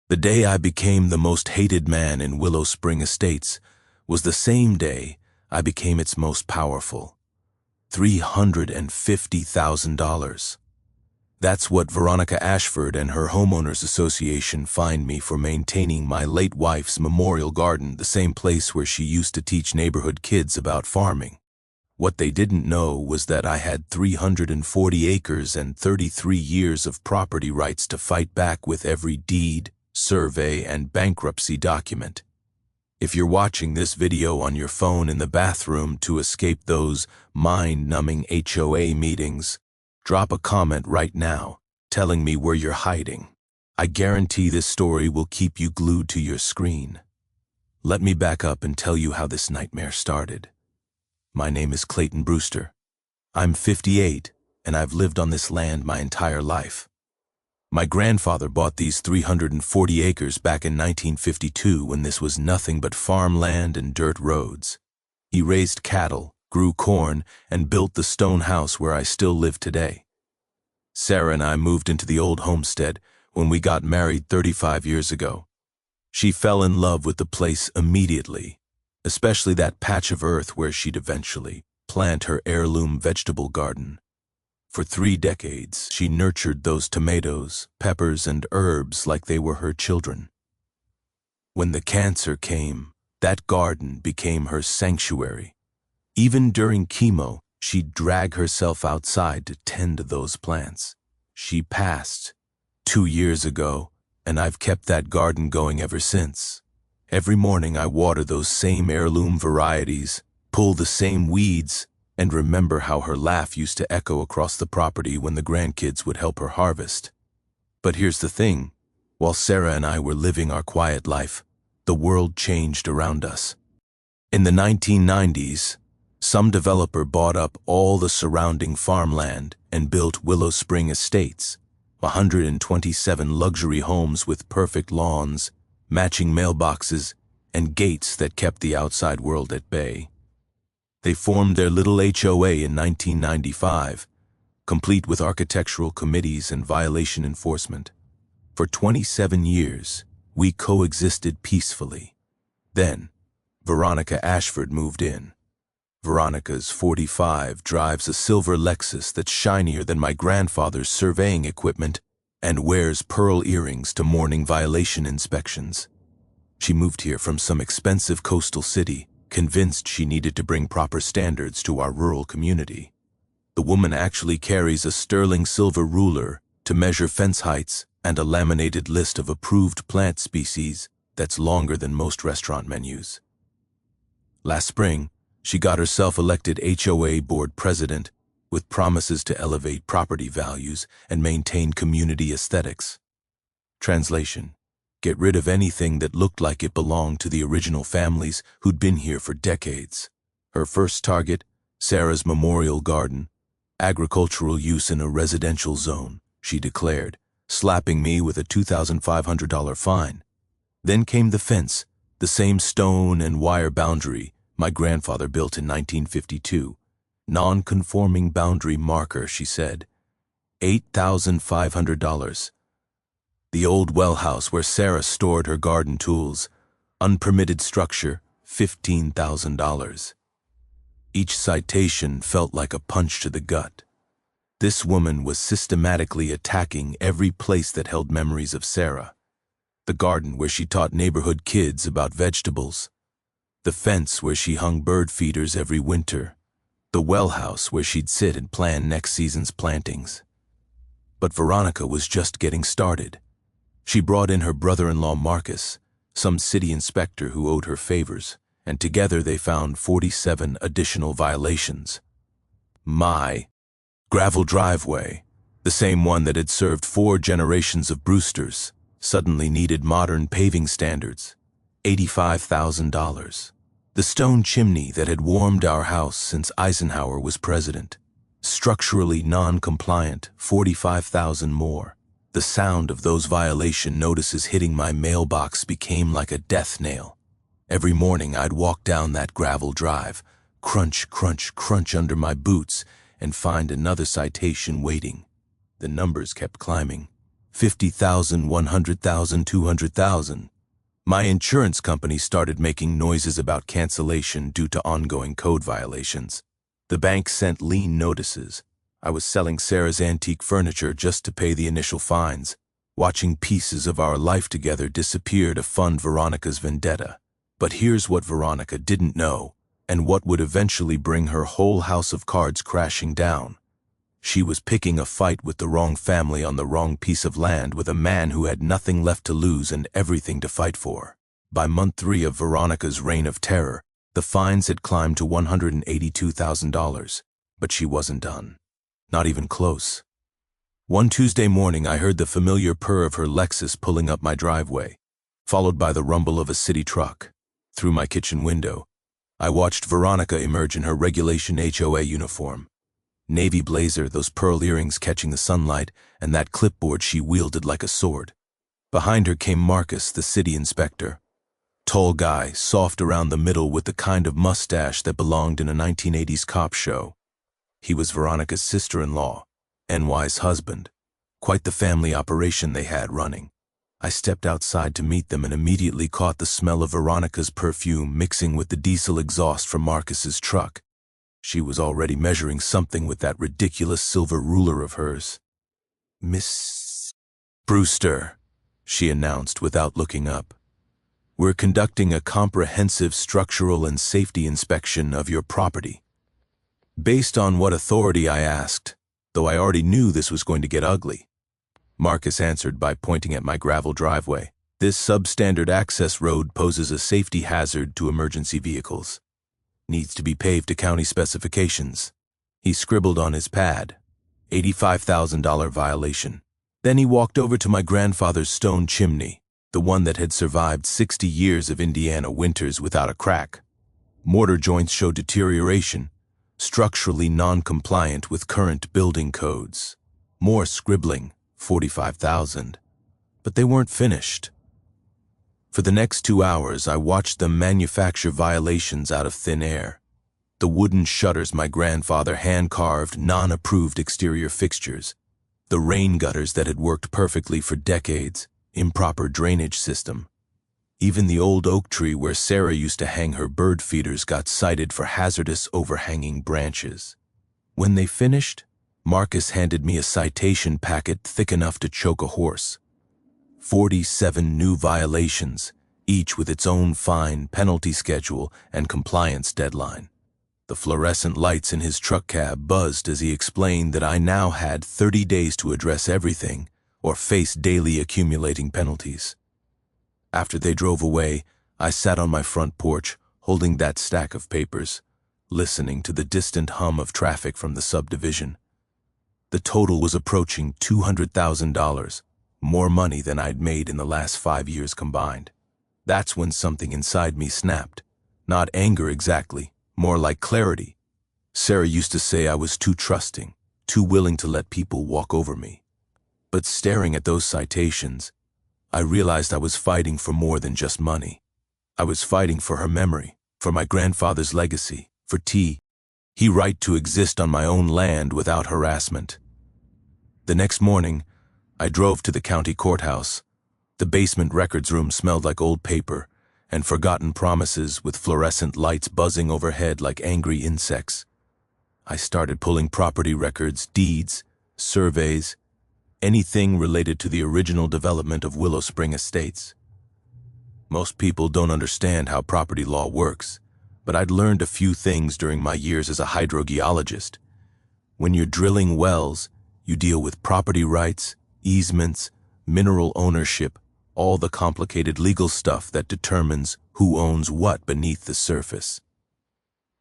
The day I became the most hated man in Willow Spring Estates was the same day I became its most powerful. $350,000. That's what Veronica Ashford and her homeowners association fined me for maintaining my late wife's memorial garden, the same place where she used to teach neighborhood kids about farming. What they didn't know was that I had 340 acres and 33 years of property rights to fight back with every deed, survey, and bankruptcy document. If you're watching this video on your phone in the bathroom to escape those mind-numbing HOA meetings, drop a comment right now telling me where you're hiding. I guarantee this story will keep you glued to your screen. Let me back up and tell you how this nightmare started. My name is Clayton Brewster. I'm 58, and I've lived on this land my entire life. My grandfather bought these 340 acres back in 1952 when this was nothing but farmland and dirt roads. He raised cattle, grew corn, and built the stone house where I still live today. Sarah and I moved into the old homestead when we got married 35 years ago. She fell in love with the place immediately, especially that patch of earth where she'd eventually plant her heirloom vegetable garden. For 3 decades, she nurtured those tomatoes, peppers, and herbs like they were her children. When the cancer came, that garden became her sanctuary. Even during chemo, she'd drag herself outside to tend to those plants. She passed 2 years ago, and I've kept that garden going ever since. Every morning I water those same heirloom varieties, pull the same weeds, and remember how her laugh used to echo across the property when the grandkids would help her harvest. But here's the thing, while Sarah and I were living our quiet life, the world changed around us. In the 1990s, some developer bought up all the surrounding farmland and built Willow Spring Estates, 127 luxury homes with perfect lawns, matching mailboxes, and gates that kept the outside world at bay. They formed their little HOA in 1995, complete with architectural committees and violation enforcement. For 27 years, we coexisted peacefully. Then, Veronica Ashford moved in. Veronica's 45, drives a silver Lexus that's shinier than my grandfather's surveying equipment and wears pearl earrings to morning violation inspections. She moved here from some expensive coastal city, convinced she needed to bring proper standards to our rural community. The woman actually carries a sterling silver ruler to measure fence heights and a laminated list of approved plant species that's longer than most restaurant menus. Last spring, she got herself elected HOA board president with promises to elevate property values and maintain community aesthetics. Translation: get rid of anything that looked like it belonged to the original families who'd been here for decades. Her first target, Sarah's memorial garden, agricultural use in a residential zone, she declared, slapping me with a $2,500 fine. Then came the fence, the same stone and wire boundary my grandfather built in 1952. Non-conforming boundary marker, she said. $8,500. The old well house where Sarah stored her garden tools, unpermitted structure, $15,000. Each citation felt like a punch to the gut. This woman was systematically attacking every place that held memories of Sarah. The garden where she taught neighborhood kids about vegetables. The fence where she hung bird feeders every winter. The well house where she'd sit and plan next season's plantings. But Veronica was just getting started. She brought in her brother-in-law Marcus, some city inspector who owed her favors, and together they found 47 additional violations. My gravel driveway, the same one that had served 4 generations of Brewsters, suddenly needed modern paving standards, $85,000. The stone chimney that had warmed our house since Eisenhower was president, structurally non-compliant, $45,000 more. The sound of those violation notices hitting my mailbox became like a death nail. Every morning I'd walk down that gravel drive, crunch, crunch, crunch under my boots, and find another citation waiting. The numbers kept climbing. 50,000, 100,000, 200,000. My insurance company started making noises about cancellation due to ongoing code violations. The bank sent lien notices. I was selling Sarah's antique furniture just to pay the initial fines, watching pieces of our life together disappear to fund Veronica's vendetta. But here's what Veronica didn't know, and what would eventually bring her whole house of cards crashing down. She was picking a fight with the wrong family on the wrong piece of land with a man who had nothing left to lose and everything to fight for. By month 3 of Veronica's reign of terror, the fines had climbed to $182,000, but she wasn't done. Not even close. One Tuesday morning, I heard the familiar purr of her Lexus pulling up my driveway, followed by the rumble of a city truck. Through my kitchen window, I watched Veronica emerge in her regulation HOA uniform. Navy blazer, those pearl earrings catching the sunlight, and that clipboard she wielded like a sword. Behind her came Marcus, the city inspector. Tall guy, soft around the middle with the kind of mustache that belonged in a 1980s cop show. He was Veronica's sister-in-law, NY's husband. Quite the family operation they had running. I stepped outside to meet them and immediately caught the smell of Veronica's perfume mixing with the diesel exhaust from Marcus's truck. She was already measuring something with that ridiculous silver ruler of hers. "Miss Brewster," she announced without looking up. "We're conducting a comprehensive structural and safety inspection of your property." Based on what authority, I asked, though I already knew this was going to get ugly. Marcus answered by pointing at my gravel driveway. "This substandard access road poses a safety hazard to emergency vehicles. Needs to be paved to county specifications." He scribbled on his pad, $85,000 violation. Then he walked over to my grandfather's stone chimney, the one that had survived 60 years of Indiana winters without a crack. Mortar joints showed deterioration, structurally non-compliant with current building codes. More scribbling, 45,000. But they weren't finished. For the next 2 hours, I watched them manufacture violations out of thin air. The wooden shutters my grandfather hand-carved, non-approved exterior fixtures. The rain gutters that had worked perfectly for decades, improper drainage system. Even the old oak tree where Sarah used to hang her bird feeders got cited for hazardous overhanging branches. When they finished, Marcus handed me a citation packet thick enough to choke a horse. 47 new violations, each with its own fine, penalty schedule, and compliance deadline. The fluorescent lights in his truck cab buzzed as he explained that I now had 30 days to address everything or face daily accumulating penalties. After they drove away, I sat on my front porch, holding that stack of papers, listening to the distant hum of traffic from the subdivision. The total was approaching $200,000. More money than I'd made in the last 5 years combined. That's when something inside me snapped. Not anger exactly, more like clarity. Sarah used to say I was too trusting, too willing to let people walk over me. But staring at those citations, I realized I was fighting for more than just money. I was fighting for her memory, for my grandfather's legacy, for he right to exist on my own land without harassment. The next morning, I drove to the county courthouse. The basement records room smelled like old paper and forgotten promises with fluorescent lights buzzing overhead like angry insects. I started pulling property records, deeds, surveys, anything related to the original development of Willow Spring Estates. Most people don't understand how property law works, but I'd learned a few things during my years as a hydrogeologist. When you're drilling wells, you deal with property rights, easements, mineral ownership, all the complicated legal stuff that determines who owns what beneath the surface.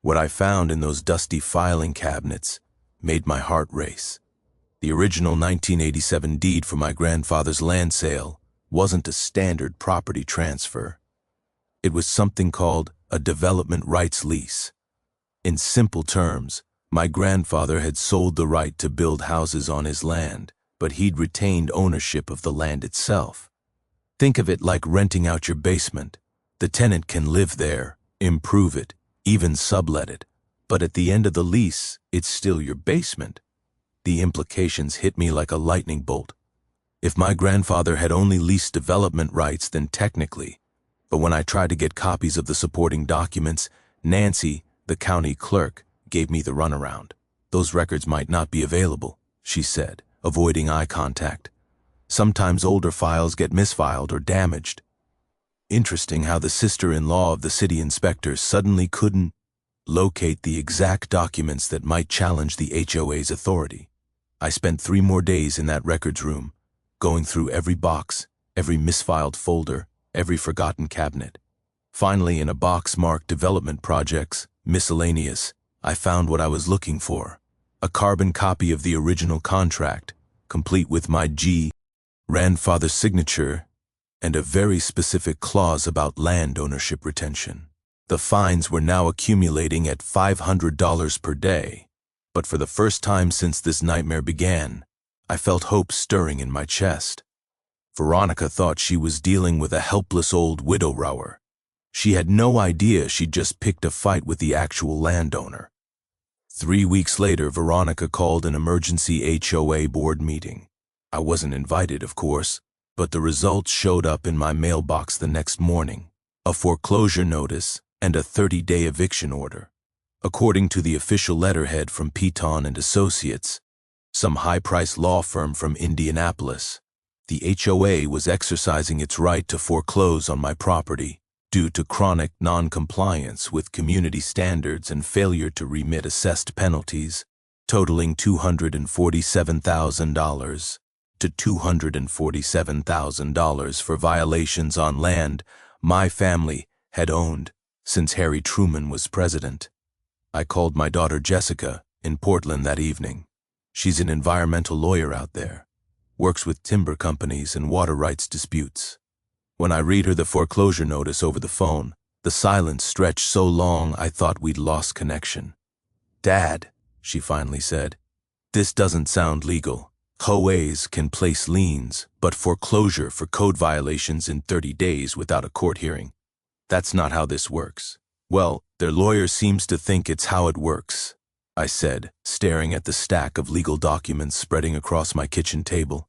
What I found in those dusty filing cabinets made my heart race. The original 1987 deed for my grandfather's land sale wasn't a standard property transfer. It was something called a development rights lease. In simple terms, my grandfather had sold the right to build houses on his land, but he'd retained ownership of the land itself. Think of it like renting out your basement. The tenant can live there, improve it, even sublet it, but at the end of the lease, it's still your basement. The implications hit me like a lightning bolt. If my grandfather had only leased development rights, then technically. But when I tried to get copies of the supporting documents, Nancy, the county clerk, gave me the runaround. Those records might not be available, she said, avoiding eye contact. Sometimes older files get misfiled or damaged. Interesting how the sister-in-law of the city inspector suddenly couldn't locate the exact documents that might challenge the HOA's authority. I spent 3 more days in that records room, going through every box, every misfiled folder, every forgotten cabinet. Finally, in a box marked Development Projects, Miscellaneous, I found what I was looking for. A carbon copy of the original contract, complete with my grandfather's signature and a very specific clause about land ownership retention. The fines were now accumulating at $500 per day, but for the first time since this nightmare began, I felt hope stirring in my chest. Veronica thought she was dealing with a helpless old widow rower. She had no idea she'd just picked a fight with the actual landowner. 3 weeks later, Veronica called an emergency HOA board meeting. I wasn't invited, of course, but the results showed up in my mailbox the next morning. A foreclosure notice and a 30-day eviction order. According to the official letterhead from Piton and Associates, some high-priced law firm from Indianapolis, the HOA was exercising its right to foreclose on my property due to chronic non-compliance with community standards and failure to remit assessed penalties, totaling $247,000 to $247,000 for violations on land my family had owned since Harry Truman was president. I called my daughter Jessica in Portland that evening. She's an environmental lawyer out there, works with timber companies and water rights disputes. When I read her the foreclosure notice over the phone, the silence stretched so long I thought we'd lost connection. "Dad," she finally said, "this doesn't sound legal. HOAs can place liens, but foreclosure for code violations in 30 days without a court hearing. That's not how this works." "Well, their lawyer seems to think it's how it works," I said, staring at the stack of legal documents spreading across my kitchen table.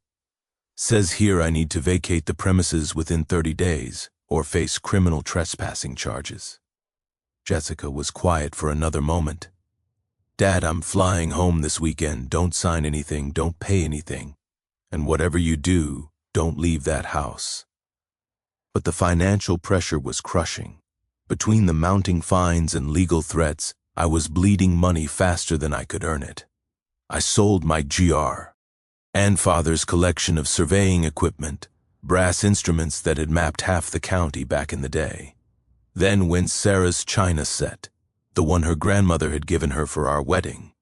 "Says here I need to vacate the premises within 30 days or face criminal trespassing charges." Jessica was quiet for another moment. "Dad, I'm flying home this weekend. Don't sign anything, don't pay anything. And whatever you do, don't leave that house." But the financial pressure was crushing. Between the mounting fines and legal threats, I was bleeding money faster than I could earn it. I sold my grandfather's collection of surveying equipment, brass instruments that had mapped half the county back in the day. Then went Sarah's china set, the one her grandmother had given her for our wedding.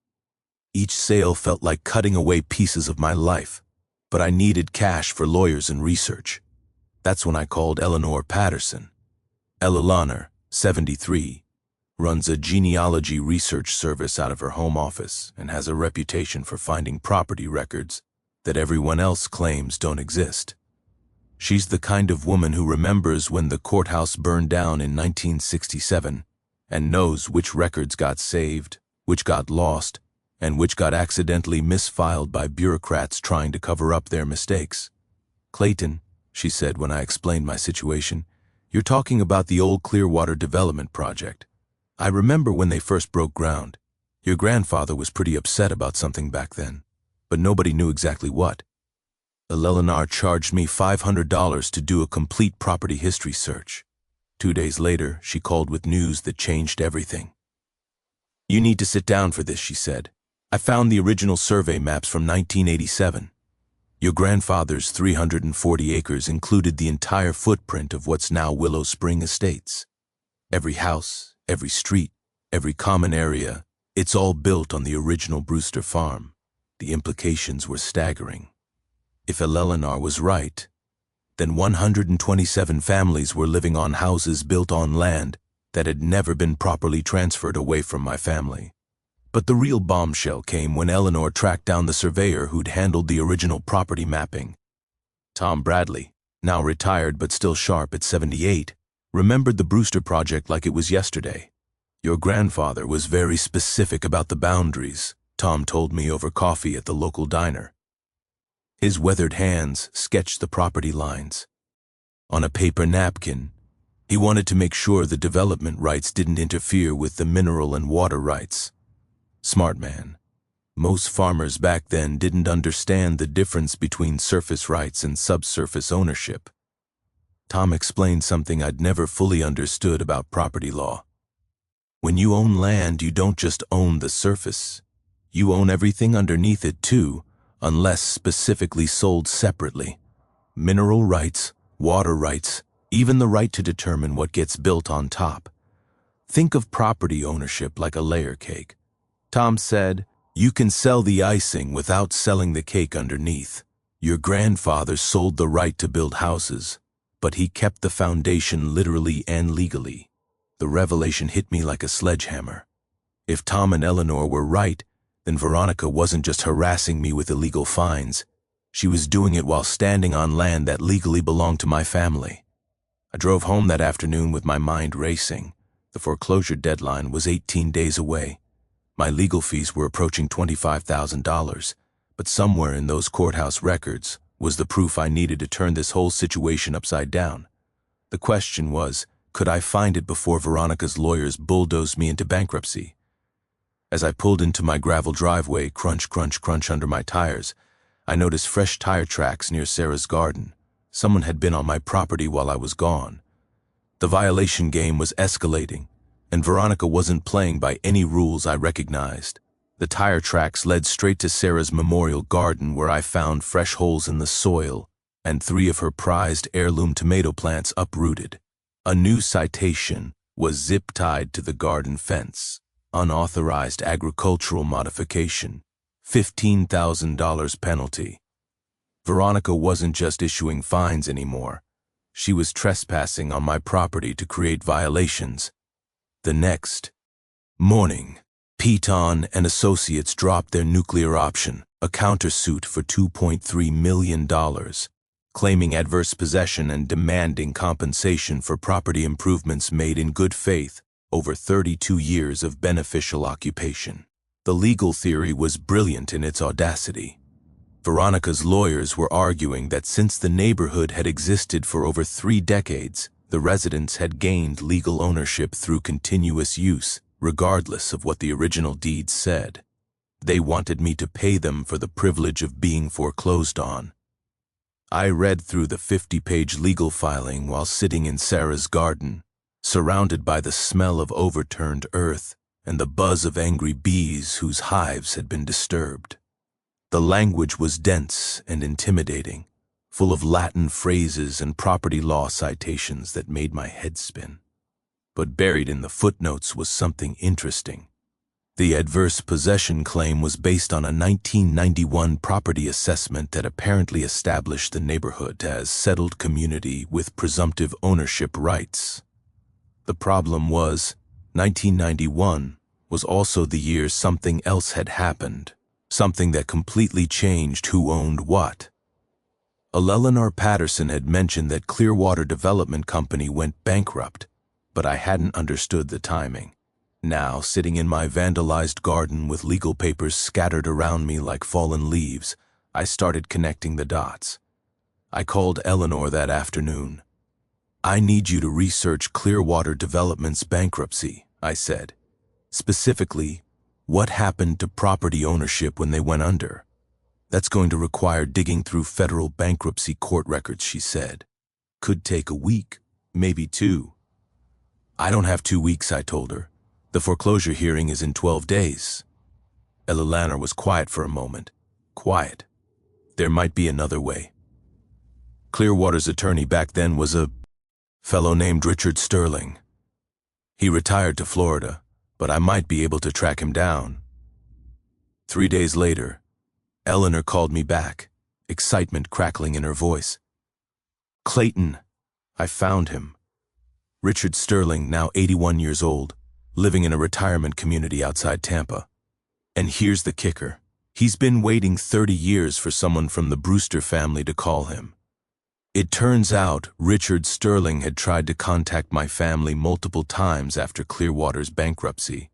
Each sale felt like cutting away pieces of my life, but I needed cash for lawyers and research. That's when I called Eleanor Patterson. Eleanor, 73, runs a genealogy research service out of her home office and has a reputation for finding property records that everyone else claims don't exist. She's the kind of woman who remembers when the courthouse burned down in 1967 and knows which records got saved, which got lost, and which got accidentally misfiled by bureaucrats trying to cover up their mistakes. "Clayton," she said when I explained my situation, "you're talking about the old Clearwater Development Project. I remember when they first broke ground. Your grandfather was pretty upset about something back then, but nobody knew exactly what. Eleanor charged me $500 to do a complete property history search. 2 days later, she called with news that changed everything. "You need to sit down for this," she said. "I found the original survey maps from 1987. Your grandfather's 340 acres included the entire footprint of what's now Willow Spring Estates. Every house, every street, every common area, it's all built on the original Brewster farm. The implications were staggering. If Eleanor was right, then 127 families were living on houses built on land that had never been properly transferred away from my family. But the real bombshell came when Eleanor tracked down the surveyor who'd handled the original property mapping. Tom Bradley, now retired but still sharp at 78, remembered the Brewster project like it was yesterday. Your grandfather was very specific about the boundaries, Tom told me over coffee at the local diner. His weathered hands sketched the property lines. On a paper napkin, he wanted to make sure the development rights didn't interfere with the mineral and water rights. Smart man. Most farmers back then didn't understand the difference between surface rights and subsurface ownership. Tom explained something I'd never fully understood about property law. When you own land, you don't just own the surface. You own everything underneath it too, unless specifically sold separately. Mineral rights, water rights, even the right to determine what gets built on top. Think of property ownership like a layer cake. Tom said, you can sell the icing without selling the cake underneath. Your grandfather sold the right to build houses, but he kept the foundation literally and legally. The revelation hit me like a sledgehammer. If Tom and Eleanor were right, then Veronica wasn't just harassing me with illegal fines. She was doing it while standing on land that legally belonged to my family. I drove home that afternoon with my mind racing. The foreclosure deadline was 18 days away. My legal fees were approaching $25,000, but somewhere in those courthouse records was the proof I needed to turn this whole situation upside down. The question was, could I find it before Veronica's lawyers bulldozed me into bankruptcy? As I pulled into my gravel driveway, crunch, crunch, crunch under my tires, I noticed fresh tire tracks near Sarah's garden. Someone had been on my property while I was gone. The violation game was escalating, and Veronica wasn't playing by any rules I recognized. The tire tracks led straight to Sarah's memorial garden, where I found fresh holes in the soil and 3 of her prized heirloom tomato plants uprooted. A new citation was zip-tied to the garden fence. Unauthorized agricultural modification. $15,000 penalty. Veronica wasn't just issuing fines anymore. She was trespassing on my property to create violations. The next morning, Peton and Associates dropped their nuclear option, a countersuit for $2.3 million, claiming adverse possession and demanding compensation for property improvements made in good faith over 32 years of beneficial occupation. The legal theory was brilliant in its audacity. Veronica's lawyers were arguing that since the neighborhood had existed for over 3 decades, the residents had gained legal ownership through continuous use, regardless of what the original deeds said. They wanted me to pay them for the privilege of being foreclosed on. I read through the 50-page legal filing while sitting in Sarah's garden, surrounded by the smell of overturned earth and the buzz of angry bees whose hives had been disturbed. The language was dense and intimidating, full of Latin phrases and property law citations that made my head spin. But buried in the footnotes was something interesting. The adverse possession claim was based on a 1991 property assessment that apparently established the neighborhood as settled community with presumptive ownership rights. The problem was, 1991 was also the year something else had happened, something that completely changed who owned what. Eleanor Patterson had mentioned that Clearwater Development Company went bankrupt, but I hadn't understood the timing. Now, sitting in my vandalized garden with legal papers scattered around me like fallen leaves, I started connecting the dots. I called Eleanor that afternoon. I need you to research Clearwater Development's bankruptcy, I said. Specifically, what happened to property ownership when they went under? That's going to require digging through federal bankruptcy court records, she said. Could take a week, maybe 2. I don't have 2 weeks, I told her. The foreclosure hearing is in 12 days. Eleanor was quiet for a moment. Quiet. There might be another way. Clearwater's attorney back then was a fellow named Richard Sterling. He retired to Florida, but I might be able to track him down. 3 days later, Eleanor called me back, excitement crackling in her voice. Clayton, I found him. Richard Sterling, now 81 years old, living in a retirement community outside Tampa. And here's the kicker. He's been waiting 30 years for someone from the Brewster family to call him. It turns out Richard Sterling had tried to contact my family multiple times after Clearwater's bankruptcy,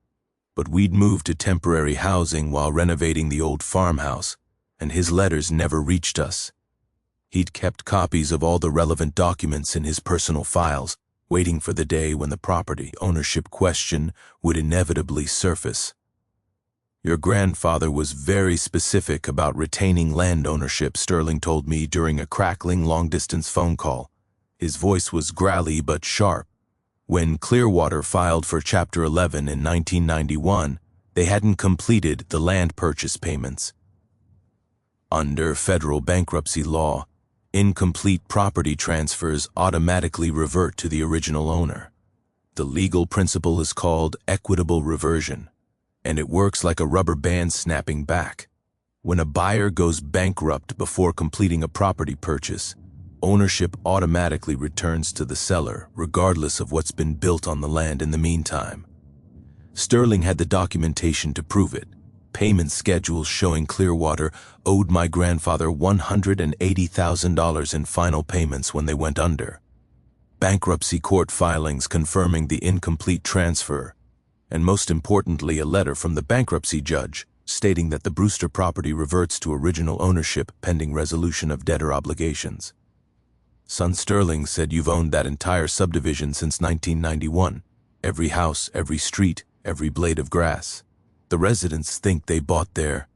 but we'd moved to temporary housing while renovating the old farmhouse, and his letters never reached us. He'd kept copies of all the relevant documents in his personal files, waiting for the day when the property ownership question would inevitably surface. Your grandfather was very specific about retaining land ownership, Sterling told me during a crackling long-distance phone call. His voice was growly but sharp. When Clearwater filed for Chapter 11 in 1991, they hadn't completed the land purchase payments. Under federal bankruptcy law, incomplete property transfers automatically revert to the original owner. The legal principle is called equitable reversion, and it works like a rubber band snapping back. When a buyer goes bankrupt before completing a property purchase, ownership automatically returns to the seller, regardless of what's been built on the land in the meantime. Sterling had the documentation to prove it. Payment schedules showing Clearwater owed my grandfather $180,000 in final payments when they went under. Bankruptcy court filings confirming the incomplete transfer, and most importantly, a letter from the bankruptcy judge stating that the Brewster property reverts to original ownership pending resolution of debtor obligations. Son Sterling said, "You've owned that entire subdivision since 1991. Every house, every street, every blade of grass. The residents think they bought their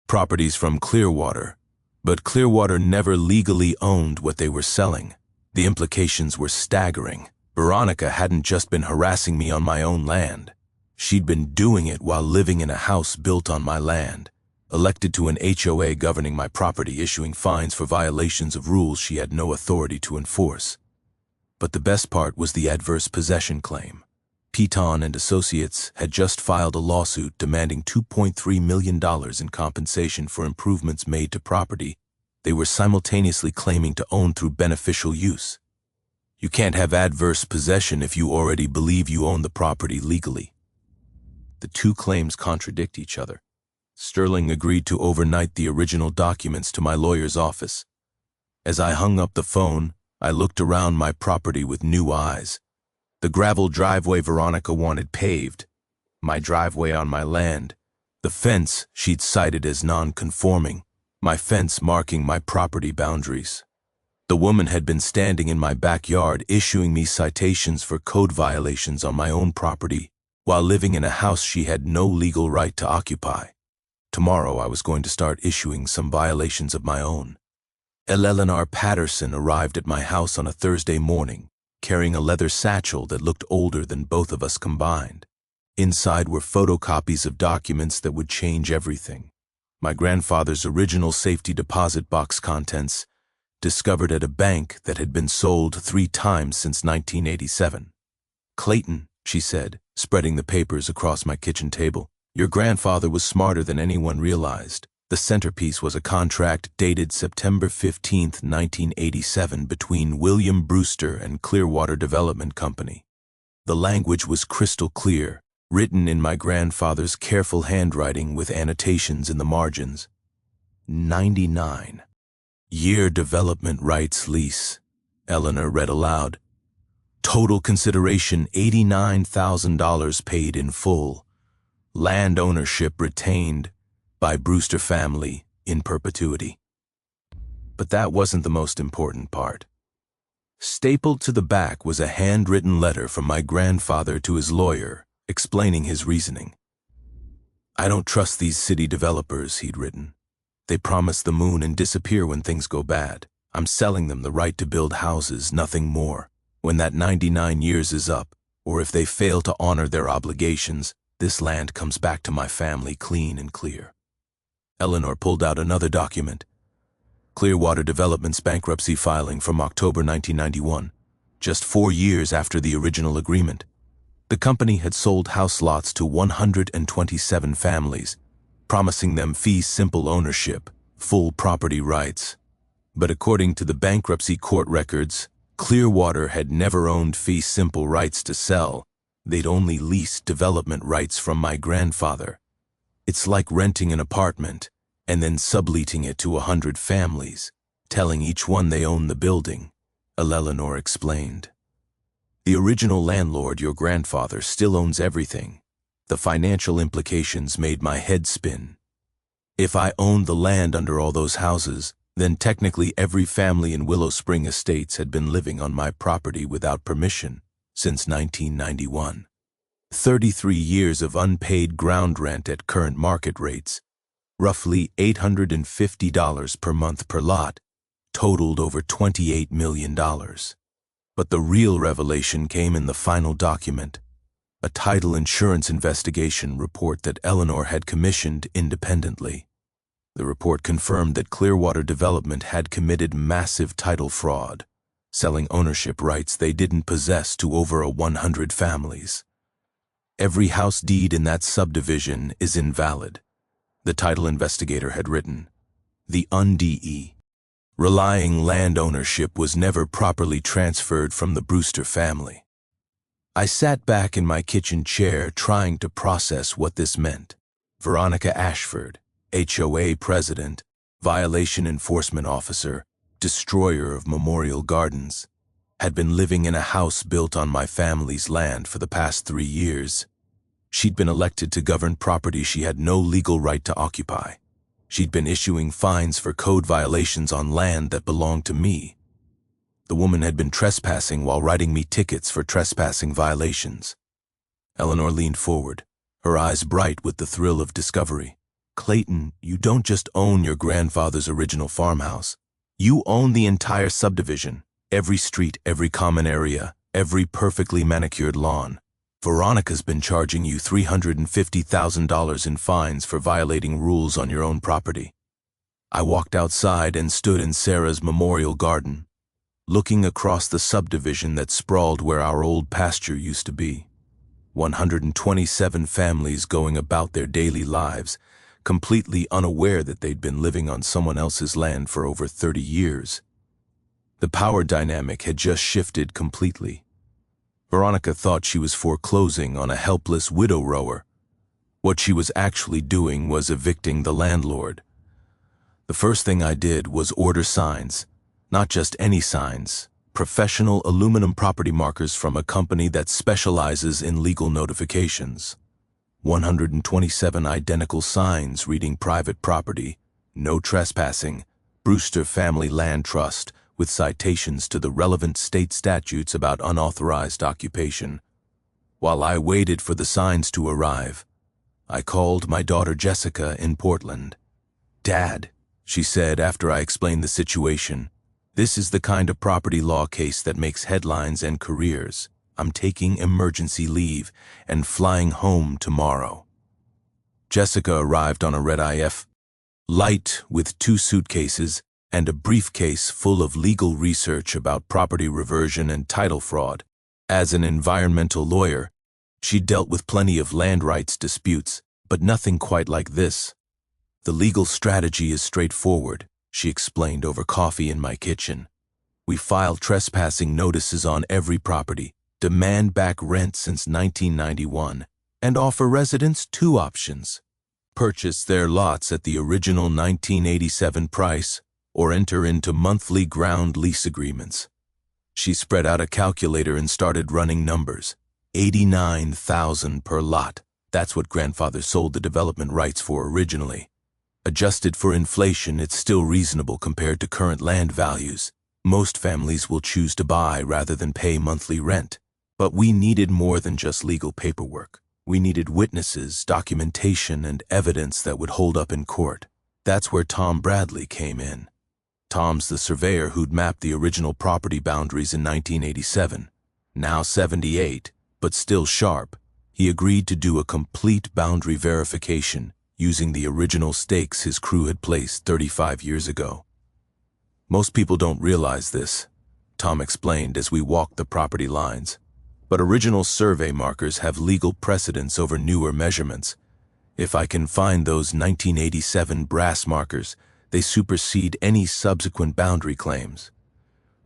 properties from Clearwater, but Clearwater never legally owned what they were selling. The implications were staggering. Veronica hadn't just been harassing me on my own land. She'd been doing it while living in a house built on my land, elected to an HOA governing my property, issuing fines for violations of rules she had no authority to enforce." But the best part was the adverse possession claim. Piton and Associates had just filed a lawsuit demanding $2.3 million in compensation for improvements made to property they were simultaneously claiming to own through beneficial use. You can't have adverse possession if you already believe you own the property legally. The two claims contradict each other. Sterling agreed to overnight the original documents to my lawyer's office. As I hung up the phone, I looked around my property with new eyes. The gravel driveway Veronica wanted paved, my driveway on my land, the fence she'd cited as non-conforming, my fence marking my property boundaries. The woman had been standing in my backyard issuing me citations for code violations on my own property while living in a house she had no legal right to occupy. Tomorrow I was going to start issuing some violations of my own. Eleanor Patterson arrived at my house on a Thursday morning, carrying a leather satchel that looked older than both of us combined. Inside were photocopies of documents that would change everything. My grandfather's original safety deposit box contents, discovered at a bank that had been sold 3 times since 1987. "Clayton," she said, spreading the papers across my kitchen table, "your grandfather was smarter than anyone realized. The centerpiece was a contract dated September 15, 1987 between William Brewster and Clearwater Development Company. The language was crystal clear, written in my grandfather's careful handwriting with annotations in the margins. 99-year development rights lease," Eleanor read aloud. "Total consideration $89,000 paid in full. Land ownership retained by Brewster family in perpetuity." But that wasn't the most important part. Stapled to the back was a handwritten letter from my grandfather to his lawyer, explaining his reasoning. "I don't trust these city developers," he'd written. "They promise the moon and disappear when things go bad. I'm selling them the right to build houses, nothing more. When that 99 years is up, or if they fail to honor their obligations, this land comes back to my family clean and clear." Eleanor pulled out another document. Clearwater Development's bankruptcy filing from October 1991, just 4 years after the original agreement. The company had sold house lots to 127 families, promising them fee-simple ownership, full property rights. But according to the bankruptcy court records, Clearwater had never owned fee-simple rights to sell. They'd only leased development rights from my grandfather. "It's like renting an apartment and then subletting it to 100 families, telling each one they own the building," Eleanor explained. "The original landlord, your grandfather, still owns everything." The financial implications made my head spin. If I owned the land under all those houses, then technically every family in Willow Spring Estates had been living on my property without permission since 1991. 33 years of unpaid ground rent at current market rates, roughly $850 per month per lot, totaled over $28 million. But the real revelation came in the final document, a title insurance investigation report that Eleanor had commissioned independently. The report confirmed that Clearwater Development had committed massive title fraud, selling ownership rights they didn't possess to over 100 families. Every house deed in that subdivision is invalid, the title investigator had written. The UNDE. Relying land ownership was never properly transferred from the Brewster family. I sat back in my kitchen chair trying to process what this meant. Veronica Ashford, HOA president, violation enforcement officer, destroyer of Memorial Gardens, had been living in a house built on my family's land for the past 3 years. She'd been elected to govern property she had no legal right to occupy. She'd been issuing fines for code violations on land that belonged to me. The woman had been trespassing while writing me tickets for trespassing violations. Eleanor leaned forward, her eyes bright with the thrill of discovery. Clayton, you don't just own your grandfather's original farmhouse. You own the entire subdivision, every street, every common area, every perfectly manicured lawn. Veronica's been charging you $350,000 in fines for violating rules on your own property. I walked outside and stood in Sarah's memorial garden, looking across the subdivision that sprawled where our old pasture used to be. 127 families going about their daily lives, completely unaware that they'd been living on someone else's land for over 30 years. The power dynamic had just shifted completely. Veronica thought she was foreclosing on a helpless widow rower. What she was actually doing was evicting the landlord. The first thing I did was order signs, not just any signs, professional aluminum property markers from a company that specializes in legal notifications. 127 identical signs reading private property, no trespassing, Brewster Family Land Trust, with citations to the relevant state statutes about unauthorized occupation. While I waited for the signs to arrive, I called my daughter Jessica in Portland. "Dad," she said after I explained the situation, "this is the kind of property law case that makes headlines and careers. I'm taking emergency leave and flying home tomorrow." Jessica arrived on a red IF, light with 2 suitcases and a briefcase full of legal research about property reversion and title fraud. As an environmental lawyer, she dealt with plenty of land rights disputes, but nothing quite like this. "The legal strategy is straightforward," she explained over coffee in my kitchen. "We file trespassing notices on every property, demand back rent since 1991, and offer residents 2 options: purchase their lots at the original 1987 price or enter into monthly ground lease agreements." She spread out a calculator and started running numbers. $89,000 per lot. That's what grandfather sold the development rights for originally. Adjusted for inflation, it's still reasonable compared to current land values. Most families will choose to buy rather than pay monthly rent. But we needed more than just legal paperwork. We needed witnesses, documentation, and evidence that would hold up in court. That's where Tom Bradley came in. Tom's the surveyor who'd mapped the original property boundaries in 1987. Now 78, but still sharp, he agreed to do a complete boundary verification using the original stakes his crew had placed 35 years ago. "Most people don't realize this," Tom explained as we walked the property lines. "But original survey markers have legal precedence over newer measurements. If I can find those 1987 brass markers, they supersede any subsequent boundary claims."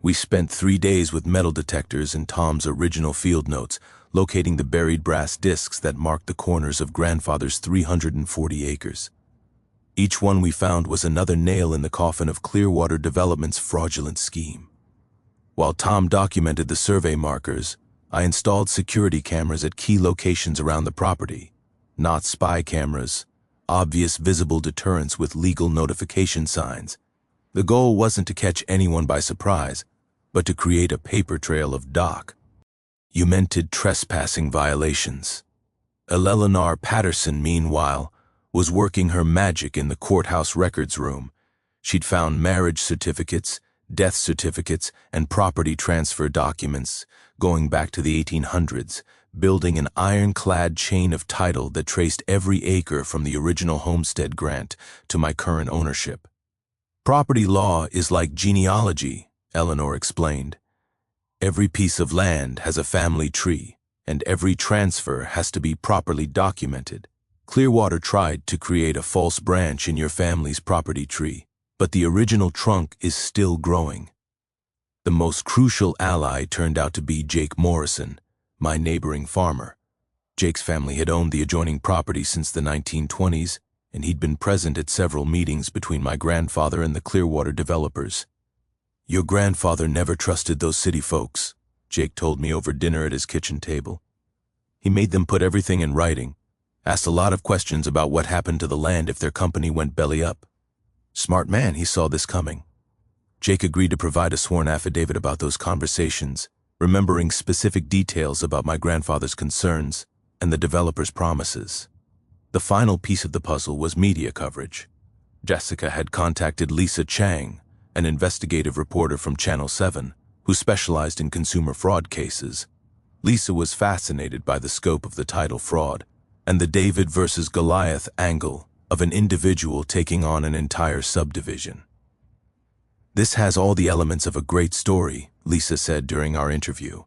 We spent 3 days with metal detectors and Tom's original field notes, locating the buried brass discs that marked the corners of grandfather's 340 acres. Each one we found was another nail in the coffin of Clearwater Development's fraudulent scheme. While Tom documented the survey markers, I installed security cameras at key locations around the property. Not spy cameras, obvious visible deterrents with legal notification signs. The goal wasn't to catch anyone by surprise, but to create a paper trail of documented trespassing violations. Eleanor Patterson, meanwhile, was working her magic in the courthouse records room. She'd found marriage certificates, death certificates, and property transfer documents going back to the 1800s, building an ironclad chain of title that traced every acre from the original homestead grant to my current ownership. Property law is like genealogy, Eleanor explained. Every piece of land has a family tree, and every transfer has to be properly documented. Clearwater tried to create a false branch in your family's property tree, but the original trunk is still growing. The most crucial ally turned out to be Jake Morrison, my neighboring farmer. Jake's family had owned the adjoining property since the 1920s, and he'd been present at several meetings between my grandfather and the Clearwater developers. "Your grandfather never trusted those city folks," Jake told me over dinner at his kitchen table. "He made them put everything in writing, asked a lot of questions about what happened to the land if their company went belly up. Smart man, he saw this coming." Jake agreed to provide a sworn affidavit about those conversations, remembering specific details about my grandfather's concerns and the developer's promises. The final piece of the puzzle was media coverage. Jessica had contacted Lisa Chang, an investigative reporter from Channel 7, who specialized in consumer fraud cases. Lisa was fascinated by the scope of the title fraud and the David versus Goliath angle of an individual taking on an entire subdivision. "This has all the elements of a great story," Lisa said during our interview.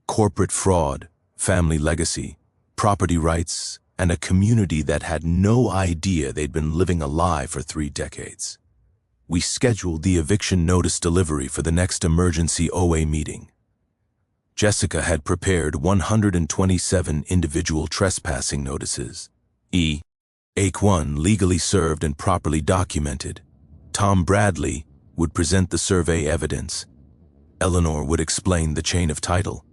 "Corporate fraud, family legacy, property rights, and a community that had no idea they'd been living a lie for 3 decades. We scheduled the eviction notice delivery for the next emergency OA meeting. Jessica had prepared 127 individual trespassing notices. Ake 1 legally served and properly documented. Tom Bradley would present the survey evidence. Eleanor would explain the chain of title.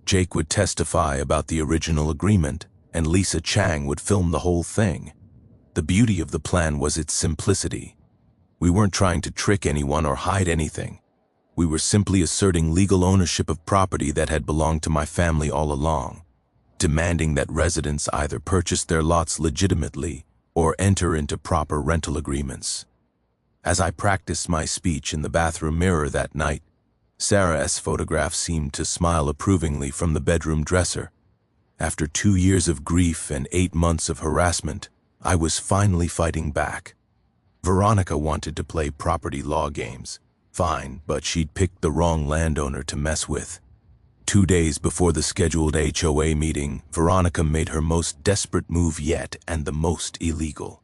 Jake would testify about the original agreement, and Lisa Chang would film the whole thing. The beauty of the plan was its simplicity. We weren't trying to trick anyone or hide anything. We were simply asserting legal ownership of property that had belonged to my family all along, demanding that residents either purchase their lots legitimately or enter into proper rental agreements. As I practiced my speech in the bathroom mirror that night, Sarah's photograph seemed to smile approvingly from the bedroom dresser. After 2 years of grief and 8 months of harassment, I was finally fighting back. Veronica wanted to play property law games. Fine, but she'd picked the wrong landowner to mess with. 2 days before the scheduled HOA meeting, Veronica made her most desperate move yet and the most illegal.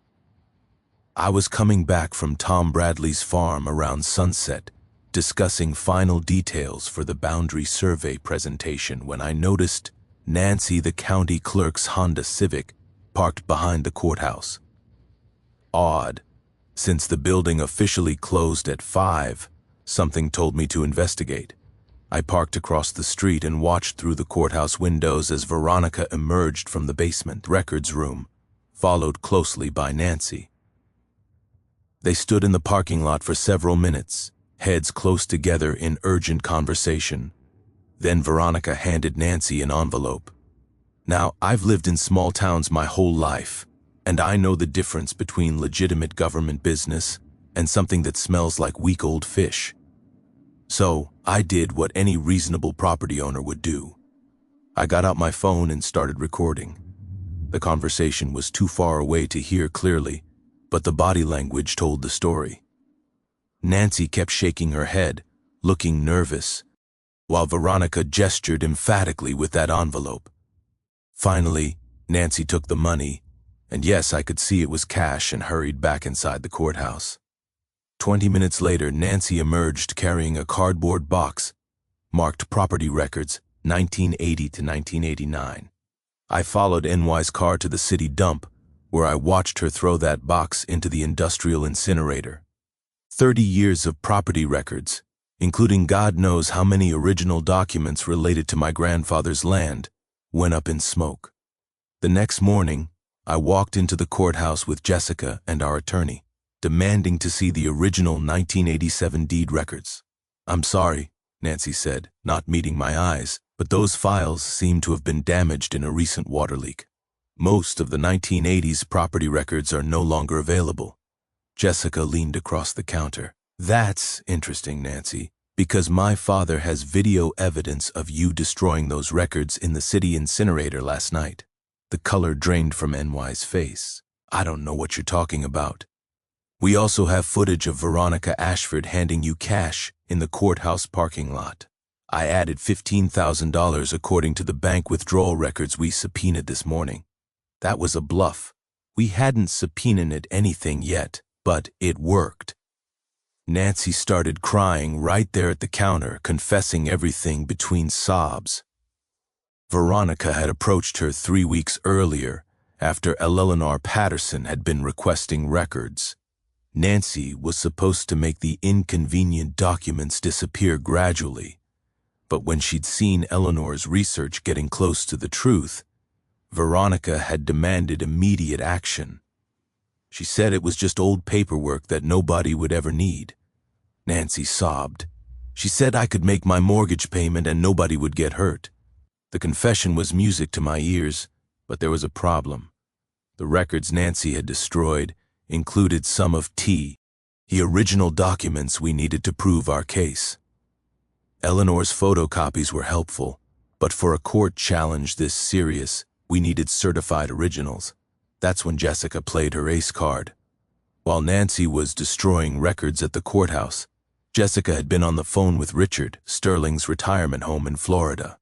I was coming back from Tom Bradley's farm around sunset, discussing final details for the boundary survey presentation when I noticed Nancy, the county clerk's Honda Civic, parked behind the courthouse. Odd. Since the building officially closed at 5, something told me to investigate. I parked across the street and watched through the courthouse windows as Veronica emerged from the basement records room, followed closely by Nancy. They stood in the parking lot for several minutes, heads close together in urgent conversation. Then Veronica handed Nancy an envelope. Now, I've lived in small towns my whole life, and I know the difference between legitimate government business and something that smells like week old fish. So, I did what any reasonable property owner would do. I got out my phone and started recording. The conversation was too far away to hear clearly, but the body language told the story. Nancy kept shaking her head, looking nervous, while Veronica gestured emphatically with that envelope. Finally, Nancy took the money, and yes, I could see it was cash, and hurried back inside the courthouse. 20 minutes later, Nancy emerged carrying a cardboard box marked Property Records 1980 to 1989. I followed NY's car to the city dump, where I watched her throw that box into the industrial incinerator. 30 years of property records, including God knows how many original documents related to my grandfather's land, went up in smoke. The next morning, I walked into the courthouse with Jessica and our attorney, demanding to see the original 1987 deed records. "I'm sorry," Nancy said, not meeting my eyes, "but those files seem to have been damaged in a recent water leak. Most of the 1980s property records are no longer available." Jessica leaned across the counter. "That's interesting, Nancy, because my father has video evidence of you destroying those records in the city incinerator last night." The color drained from NY's face. "I don't know what you're talking about. We also have footage of Veronica Ashford handing you cash in the courthouse parking lot. I added $15,000 according to the bank withdrawal records we subpoenaed this morning." That was a bluff. We hadn't subpoenaed anything yet, but it worked. Nancy started crying right there at the counter, confessing everything between sobs. Veronica had approached her 3 weeks earlier, after Eleanor Patterson had been requesting records. Nancy was supposed to make the inconvenient documents disappear gradually, but when she'd seen Eleanor's research getting close to the truth, Veronica had demanded immediate action. She said it was just old paperwork that nobody would ever need. Nancy sobbed. "She said I could make my mortgage payment and nobody would get hurt." The confession was music to my ears, but there was a problem. The records Nancy had destroyed included some of the original documents we needed to prove our case. Eleanor's photocopies were helpful, but for a court challenge this serious, we needed certified originals. That's when Jessica played her ace card. While Nancy was destroying records at the courthouse, Jessica had been on the phone with Richard, Sterling's retirement home in Florida.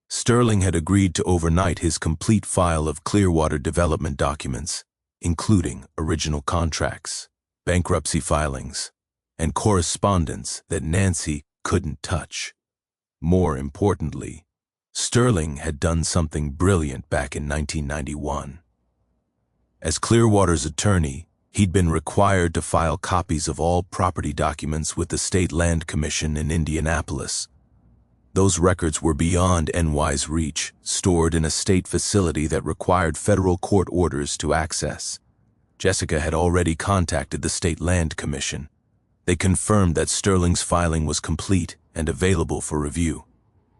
Sterling had agreed to overnight his complete file of Clearwater development documents, including original contracts, bankruptcy filings, and correspondence that Nancy couldn't touch. More importantly, Sterling had done something brilliant back in 1991. As Clearwater's attorney, he'd been required to file copies of all property documents with the State Land Commission in Indianapolis. Those records were beyond NY's reach, stored in a state facility that required federal court orders to access. Jessica had already contacted the State Land Commission. They confirmed that Sterling's filing was complete and available for review.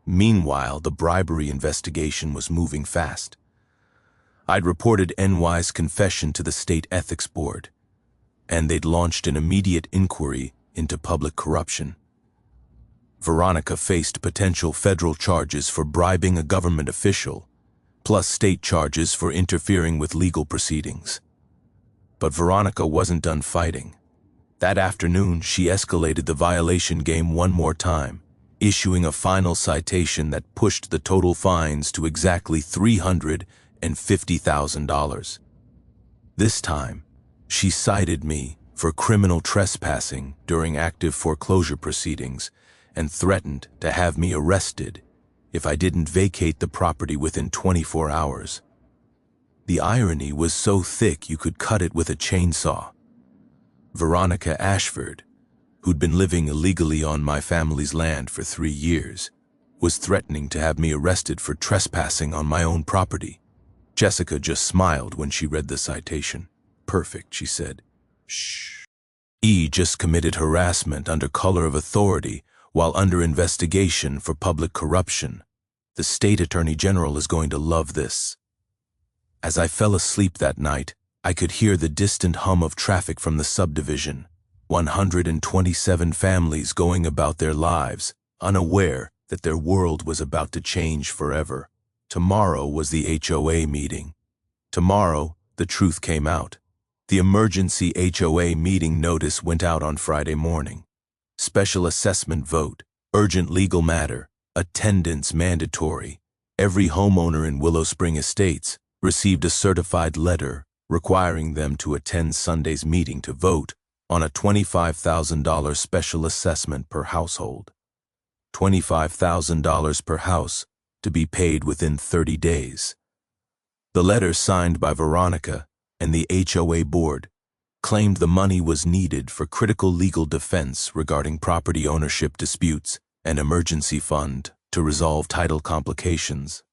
Meanwhile, the bribery investigation was moving fast. I'd reported NY's confession to the State Ethics Board, and they'd launched an immediate inquiry into public corruption. Veronica faced potential federal charges for bribing a government official, plus state charges for interfering with legal proceedings. But Veronica wasn't done fighting. That afternoon, she escalated the violation game one more time, issuing a final citation that pushed the total fines to exactly $350,000. This time, she cited me for criminal trespassing during active foreclosure proceedings and threatened to have me arrested if I didn't vacate the property within 24 hours. The irony was so thick you could cut it with a chainsaw. Veronica Ashford, who'd been living illegally on my family's land for 3 years, was threatening to have me arrested for trespassing on my own property. Jessica just smiled when she read the citation. "Perfect," she said. "Shh. E just committed harassment under color of authority while under investigation for public corruption. The state attorney general is going to love this." As I fell asleep that night, I could hear the distant hum of traffic from the subdivision. 127 families going about their lives, unaware that their world was about to change forever. Tomorrow was the HOA meeting. Tomorrow, the truth came out. The emergency HOA meeting notice went out on Friday morning. Special assessment vote, urgent legal matter, attendance mandatory. Every homeowner in Willow Spring Estates received a certified letter requiring them to attend Sunday's meeting to vote on a $25,000 special assessment per household. $25,000 per house to be paid within 30 days. The letter signed by Veronica and the HOA board claimed the money was needed for critical legal defense regarding property ownership disputes and emergency fund to resolve title complications.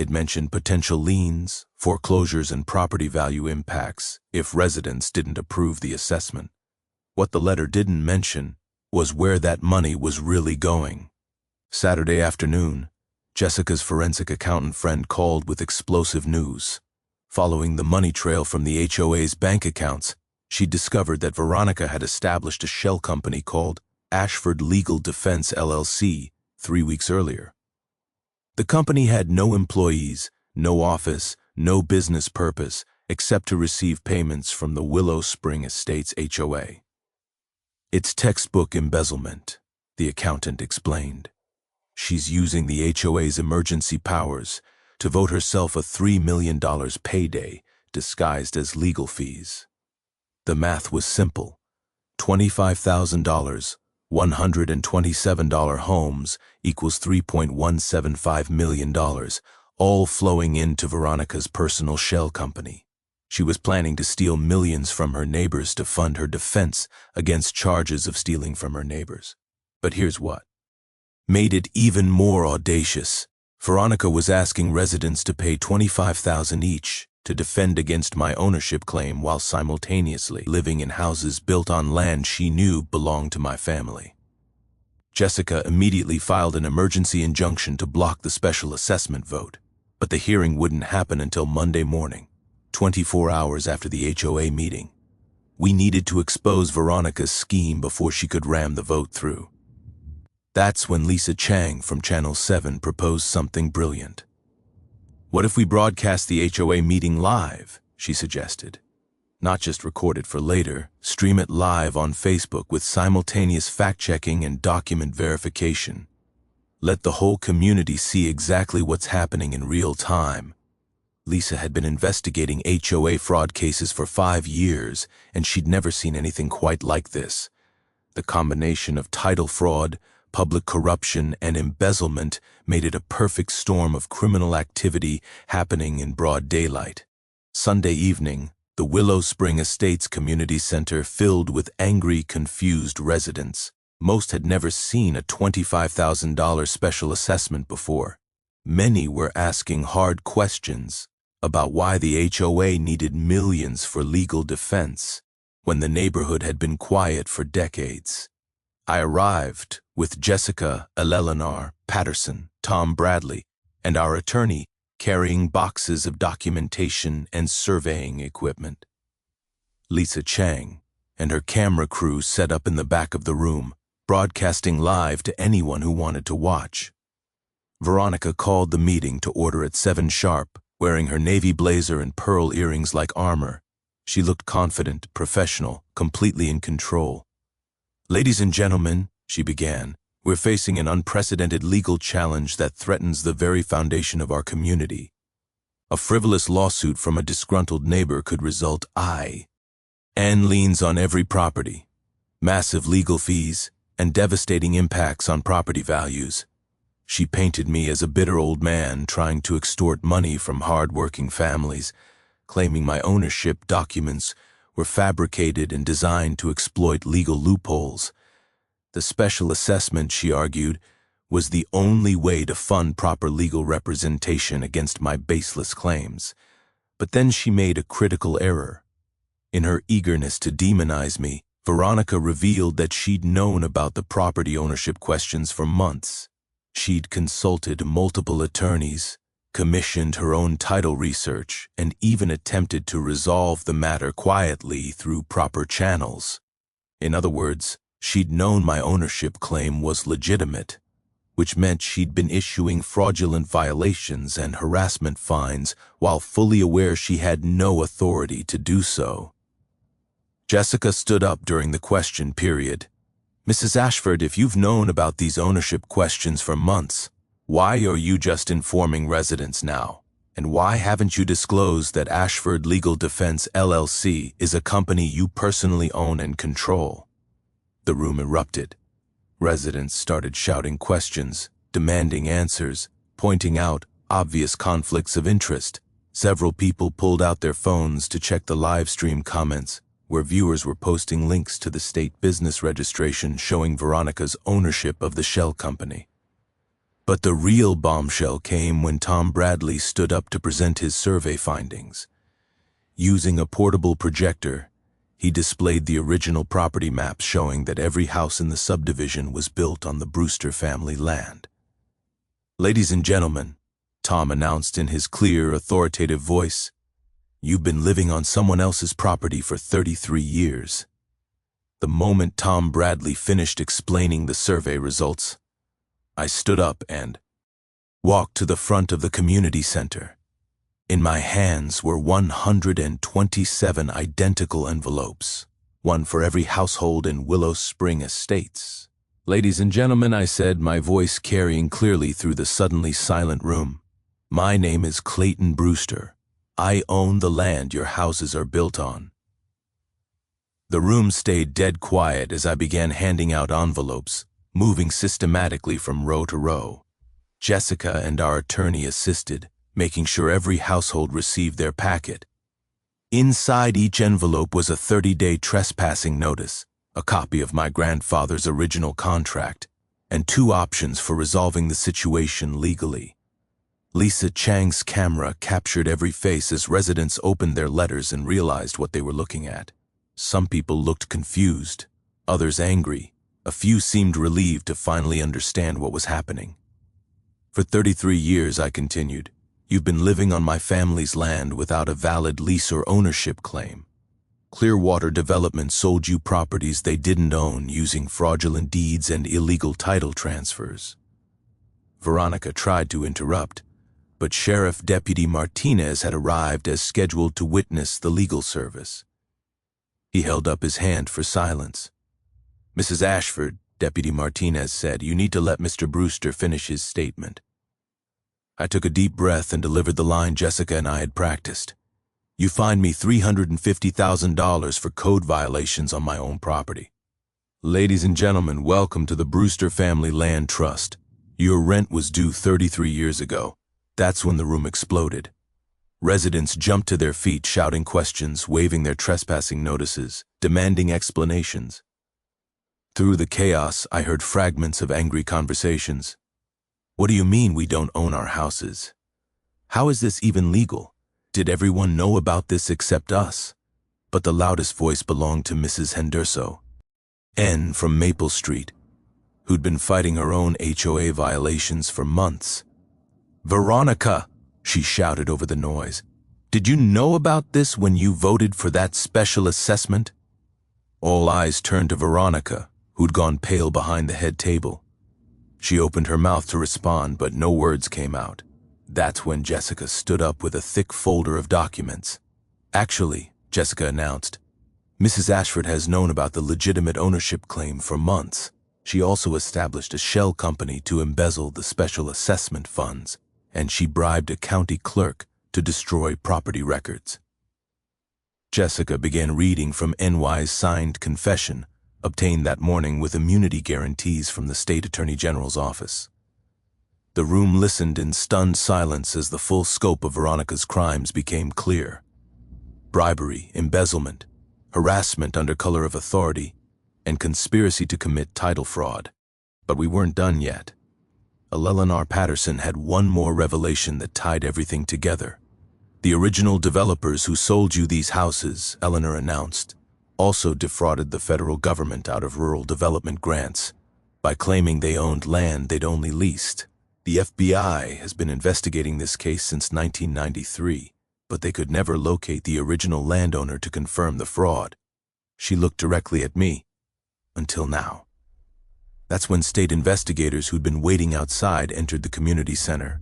It mentioned potential liens, foreclosures, and property value impacts if residents didn't approve the assessment. What the letter didn't mention was where that money was really going. Saturday afternoon, Jessica's forensic accountant friend called with explosive news. Following the money trail from the HOA's bank accounts, she discovered that Veronica had established a shell company called Ashford Legal Defense LLC 3 weeks earlier. The company had no employees, no office, no business purpose, except to receive payments from the Willow Spring Estates HOA. It's textbook embezzlement, the accountant explained. She's using the HOA's emergency powers to vote herself a $3 million payday disguised as legal fees. The math was simple. $25,000, $127 homes equals $3.175 million, all flowing into Veronica's personal shell company. She was planning to steal millions from her neighbors to fund her defense against charges of stealing from her neighbors. But here's what made it even more audacious. Veronica was asking residents to pay $25,000 each to defend against my ownership claim while simultaneously living in houses built on land she knew belonged to my family. Jessica immediately filed an emergency injunction to block the special assessment vote, but the hearing wouldn't happen until Monday morning, 24 hours after the HOA meeting. We needed to expose Veronica's scheme before she could ram the vote through. That's when Lisa Chang from Channel 7 proposed something brilliant. What if we broadcast the HOA meeting live, she suggested. Not just record it for later, stream it live on Facebook with simultaneous fact-checking and document verification. Let the whole community see exactly what's happening in real time. Lisa had been investigating HOA fraud cases for 5 years, and she'd never seen anything quite like this. The combination of title fraud, public corruption, and embezzlement made it a perfect storm of criminal activity happening in broad daylight. Sunday evening, the Willow Spring Estates Community Center filled with angry, confused residents. Most had never seen a $25,000 special assessment before. Many were asking hard questions about why the HOA needed millions for legal defense when the neighborhood had been quiet for decades. I arrived with Jessica Eleanor Patterson, Tom Bradley, and our attorney carrying boxes of documentation and surveying equipment. Lisa Chang and her camera crew set up in the back of the room, broadcasting live to anyone who wanted to watch. Veronica called the meeting to order at 7 sharp, wearing her navy blazer and pearl earrings like armor. She looked confident, professional, completely in control. "Ladies and gentlemen," she began, "we're facing an unprecedented legal challenge that threatens the very foundation of our community. A frivolous lawsuit from a disgruntled neighbor could result in liens on every property, massive legal fees, and devastating impacts on property values." She painted me as a bitter old man trying to extort money from hard-working families, claiming my ownership documents were fabricated and designed to exploit legal loopholes. The special assessment, she argued, was the only way to fund proper legal representation against my baseless claims. But then she made a critical error. In her eagerness to demonize me, Veronica revealed that she'd known about the property ownership questions for months. She'd consulted multiple attorneys, commissioned her own title research, and even attempted to resolve the matter quietly through proper channels. In other words, she'd known my ownership claim was legitimate, which meant she'd been issuing fraudulent violations and harassment fines while fully aware she had no authority to do so. Jessica stood up during the question period. "Mrs. Ashford, if you've known about these ownership questions for months, why are you just informing residents now? And why haven't you disclosed that Ashford Legal Defense LLC is a company you personally own and control?" The room erupted. Residents started shouting questions, demanding answers, pointing out obvious conflicts of interest. Several people pulled out their phones to check the live stream comments, where viewers were posting links to the state business registration showing Veronica's ownership of the shell company. But the real bombshell came when Tom Bradley stood up to present his survey findings. Using a portable projector, he displayed the original property maps showing that every house in the subdivision was built on the Brewster family land. "Ladies and gentlemen," Tom announced in his clear, authoritative voice, "you've been living on someone else's property for 33 years. The moment Tom Bradley finished explaining the survey results, I stood up and walked to the front of the community center. In my hands were 127 identical envelopes, one for every household in Willow Spring Estates. "Ladies and gentlemen," I said, my voice carrying clearly through the suddenly silent room, "my name is Clayton Brewster. I own the land your houses are built on." The room stayed dead quiet as I began handing out envelopes, moving systematically from row to row. Jessica and our attorney assisted, making sure every household received their packet. Inside each envelope was a 30-day trespassing notice, a copy of my grandfather's original contract, and 2 options for resolving the situation legally. Lisa Chang's camera captured every face as residents opened their letters and realized what they were looking at. Some people looked confused, others angry. A few seemed relieved to finally understand what was happening. "For 33 years," I continued, "you've been living on my family's land without a valid lease or ownership claim. Clearwater Development sold you properties they didn't own using fraudulent deeds and illegal title transfers." Veronica tried to interrupt, but Sheriff Deputy Martinez had arrived as scheduled to witness the legal service. He held up his hand for silence. "Mrs. Ashford," Deputy Martinez said, "you need to let Mr. Brewster finish his statement." I took a deep breath and delivered the line Jessica and I had practiced. "You fined me $350,000 for code violations on my own property. Ladies and gentlemen, welcome to the Brewster Family Land Trust. Your rent was due 33 years ago. That's when the room exploded. Residents jumped to their feet, shouting questions, waving their trespassing notices, demanding explanations. Through the chaos, I heard fragments of angry conversations. "What do you mean we don't own our houses? How is this even legal? Did everyone know about this except us?" But the loudest voice belonged to Mrs. Henderso, N from Maple Street, who'd been fighting her own HOA violations for months. "Veronica," she shouted over the noise, "did you know about this when you voted for that special assessment?" All eyes turned to Veronica, who'd gone pale behind the head table. She opened her mouth to respond, but no words came out. That's when Jessica stood up with a thick folder of documents. "Actually," Jessica announced, "Mrs. Ashford has known about the legitimate ownership claim for months. She also established a shell company to embezzle the special assessment funds, and she bribed a county clerk to destroy property records." Jessica began reading from NY's signed confession, obtained that morning with immunity guarantees from the State Attorney General's office. The room listened in stunned silence as the full scope of Veronica's crimes became clear. Bribery, embezzlement, harassment under color of authority, and conspiracy to commit title fraud. But we weren't done yet. Eleanor Patterson had one more revelation that tied everything together. "The original developers who sold you these houses," Eleanor announced, "also defrauded the federal government out of rural development grants by claiming they owned land they'd only leased. The FBI has been investigating this case since 1993, but they could never locate the original landowner to confirm the fraud." She looked directly at me. "Until now." That's when state investigators who'd been waiting outside entered the community center.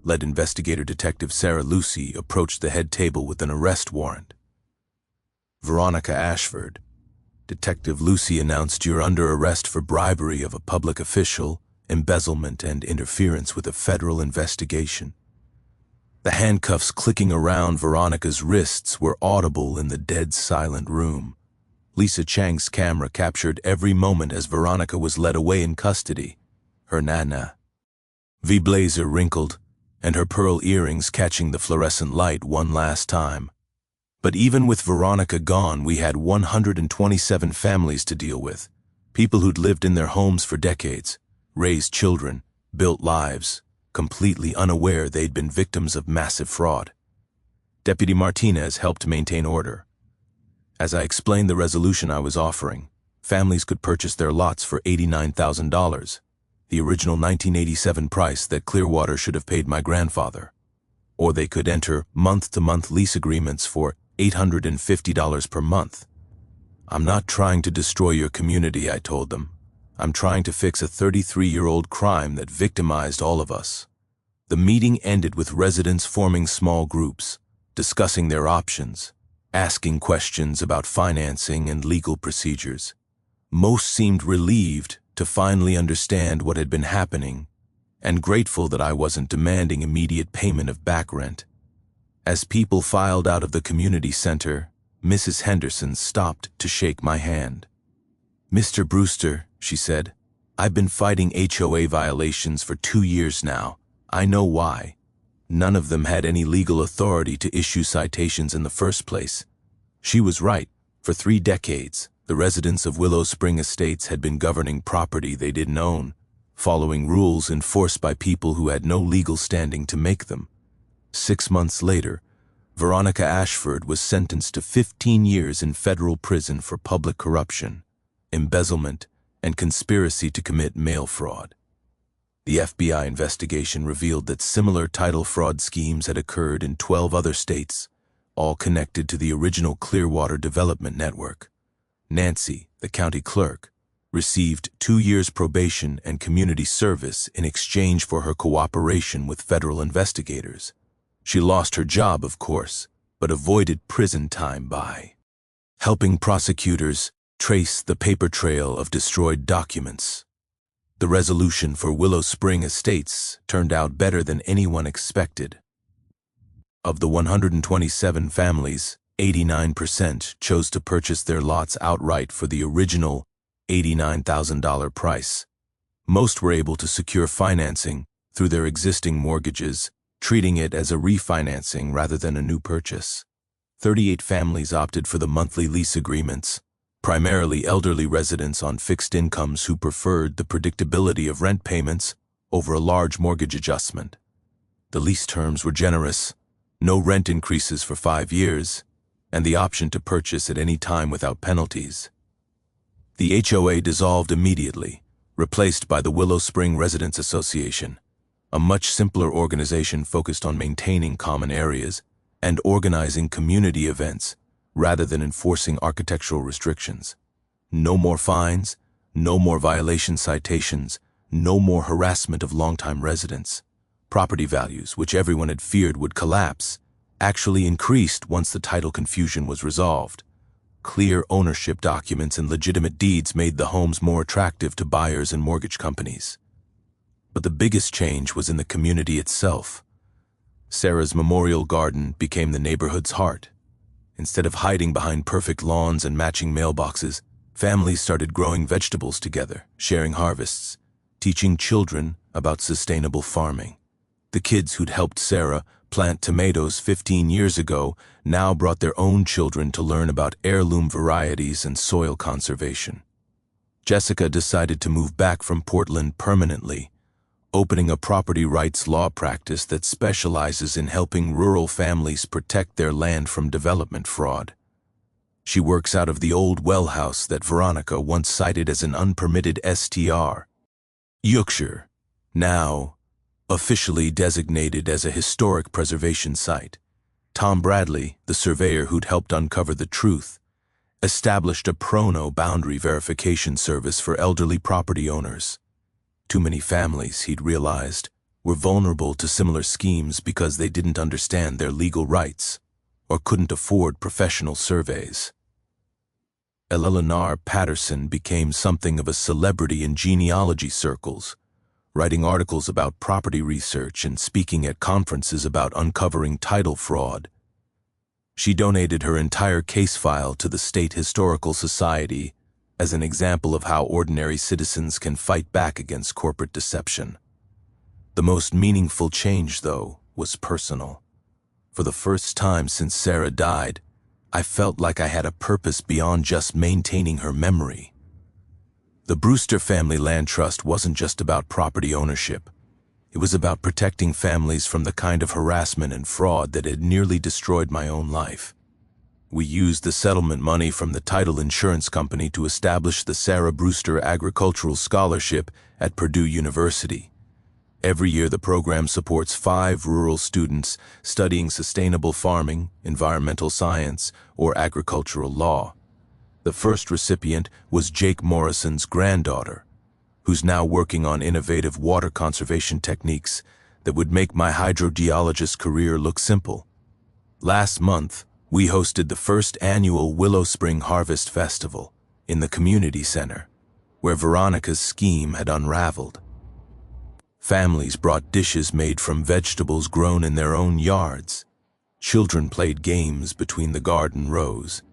Lead investigator Detective Sarah Lucy approached the head table with an arrest warrant. "Veronica Ashford," Detective Lucy announced, "you're under arrest for bribery of a public official, embezzlement, and interference with a federal investigation." The handcuffs clicking around Veronica's wrists were audible in the dead silent room. Lisa Chang's camera captured every moment as Veronica was led away in custody, her nana V blazer wrinkled, and her pearl earrings catching the fluorescent light one last time. But even with Veronica gone, we had 127 families to deal with, people who'd lived in their homes for decades, raised children, built lives, completely unaware they'd been victims of massive fraud. Deputy Martinez helped maintain order. As I explained the resolution I was offering, families could purchase their lots for $89,000, the original 1987 price that Clearwater should have paid my grandfather. Or they could enter month-to-month lease agreements for $850 per month. "I'm not trying to destroy your community," I told them. "I'm trying to fix a 33-year-old crime that victimized all of us." The meeting ended with residents forming small groups, discussing their options, asking questions about financing and legal procedures. Most seemed relieved to finally understand what had been happening, and grateful that I wasn't demanding immediate payment of back rent. As people filed out of the community center, Mrs. Henderson stopped to shake my hand. "Mr. Brewster," she said, "I've been fighting HOA violations for 2 years now. I know why. None of them had any legal authority to issue citations in the first place." She was right. For 3 decades, the residents of Willow Spring Estates had been governing property they didn't own, following rules enforced by people who had no legal standing to make them. 6 months later, Veronica Ashford was sentenced to 15 years in federal prison for public corruption, embezzlement, and conspiracy to commit mail fraud. The FBI investigation revealed that similar title fraud schemes had occurred in 12 other states, all connected to the original Clearwater Development Network. Nancy, the county clerk, received 2 years probation and community service in exchange for her cooperation with federal investigators. She lost her job, of course, but avoided prison time by helping prosecutors trace the paper trail of destroyed documents. The resolution for Willow Spring Estates turned out better than anyone expected. Of the 127 families, 89% chose to purchase their lots outright for the original $89,000 price. Most were able to secure financing through their existing mortgages, treating it as a refinancing rather than a new purchase. 38 families opted for the monthly lease agreements, primarily elderly residents on fixed incomes who preferred the predictability of rent payments over a large mortgage adjustment. The lease terms were generous, no rent increases for 5 years, and the option to purchase at any time without penalties. The HOA dissolved immediately, replaced by the Willow Spring Residents Association, a much simpler organization focused on maintaining common areas and organizing community events rather than enforcing architectural restrictions. No more fines, no more violation citations, no more harassment of longtime residents. Property values, which everyone had feared would collapse, actually increased once the title confusion was resolved. Clear ownership documents and legitimate deeds made the homes more attractive to buyers and mortgage companies. But the biggest change was in the community itself. Sarah's memorial garden became the neighborhood's heart. Instead of hiding behind perfect lawns and matching mailboxes, families started growing vegetables together, sharing harvests, teaching children about sustainable farming. The kids who'd helped Sarah plant tomatoes 15 years ago now brought their own children to learn about heirloom varieties and soil conservation. Jessica decided to move back from Portland permanently, opening a property rights law practice that specializes in helping rural families protect their land from development fraud. She works out of the old well house that Veronica once cited as an unpermitted STR. Yorkshire, now officially designated as a historic preservation site. Tom Bradley, the surveyor who'd helped uncover the truth, established a pro boundary verification service for elderly property owners. Too many families, he'd realized, were vulnerable to similar schemes because they didn't understand their legal rights or couldn't afford professional surveys. Eleanor Patterson became something of a celebrity in genealogy circles, writing articles about property research and speaking at conferences about uncovering title fraud. She donated her entire case file to the State Historical Society as an example of how ordinary citizens can fight back against corporate deception. The most meaningful change, though, was personal. For the first time since Sarah died, I felt like I had a purpose beyond just maintaining her memory. The Brewster Family Land Trust wasn't just about property ownership. It was about protecting families from the kind of harassment and fraud that had nearly destroyed my own life. We used the settlement money from the title insurance company to establish the Sarah Brewster Agricultural Scholarship at Purdue University. Every year, the program supports 5 rural students studying sustainable farming, environmental science, or agricultural law. The first recipient was Jake Morrison's granddaughter, who's now working on innovative water conservation techniques that would make my hydrogeologist career look simple. Last month, we hosted the first annual Willow Spring Harvest Festival in the community center, where Veronica's scheme had unraveled. Families brought dishes made from vegetables grown in their own yards. Children played games between the garden rows,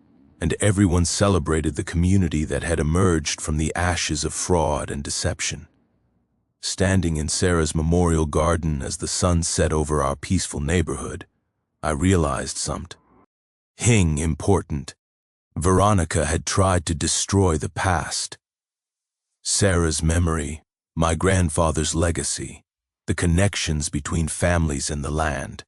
and everyone celebrated the community that had emerged from the ashes of fraud and deception. Standing in Sarah's memorial garden as the sun set over our peaceful neighborhood, I realized something important. Veronica had tried to destroy the past. Sarah's memory, my grandfather's legacy, the connections between families and the land.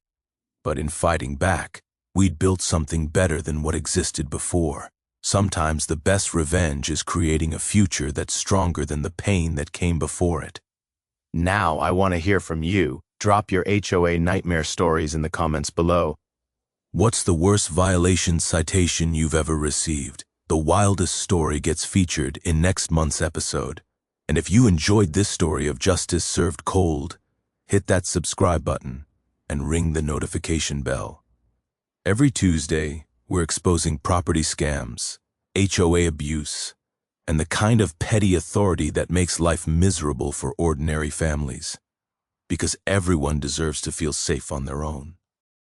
But in fighting back, we'd built something better than what existed before. Sometimes the best revenge is creating a future that's stronger than the pain that came before it. Now I want to hear from you. Drop your HOA nightmare stories in the comments below. What's the worst violation citation you've ever received? The wildest story gets featured in next month's episode. And if you enjoyed this story of justice served cold, hit that subscribe button and ring the notification bell. Every Tuesday, we're exposing property scams, HOA abuse, and the kind of petty authority that makes life miserable for ordinary families. Because everyone deserves to feel safe on their own.